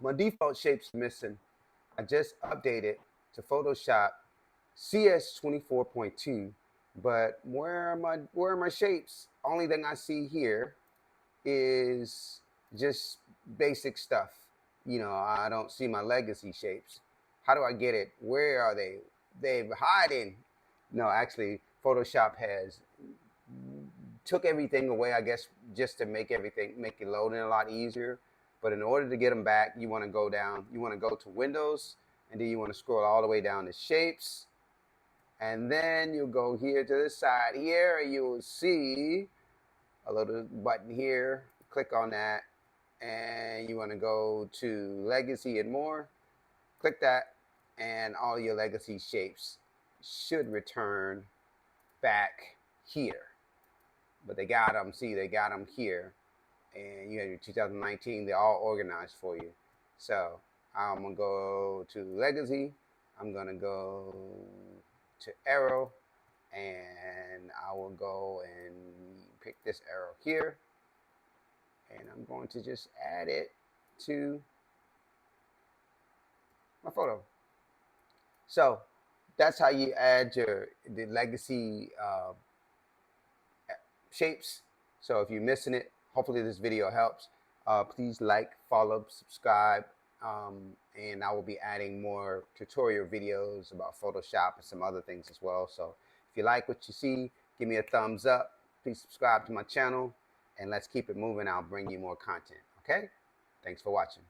my default shape's missing. I just updated to Photoshop CS 24.2, but where are my shapes? Only thing I see here is just basic stuff. I don't see my legacy shapes. How do I get it? Where are they? They're hiding. No, actually, Photoshop has took everything away, I guess, just to make it loading a lot easier. But in order to get them back, you want to go down. You want to go to Windows, and then you want to scroll all the way down to Shapes, and then you'll go here to the side here, and you will see a little button here. Click on that, and you want to go to Legacy and More. Click that, and all your legacy shapes should return back here. But they got them. See, they got them here, and you have your 2019. They're all organized for you. So I'm gonna go to Legacy. I'm gonna go to Arrow, and I will go and pick this arrow here, and I'm going to just add it to my photo. So that's how you add the legacy shapes. So if you're missing it, hopefully this video helps. Please like, follow, subscribe, and I will be adding more tutorial videos about Photoshop and some other things as well. So if you like what you see, give me a thumbs up. Please subscribe to my channel, and let's keep it moving. I'll bring you more content. Okay? Thanks for watching.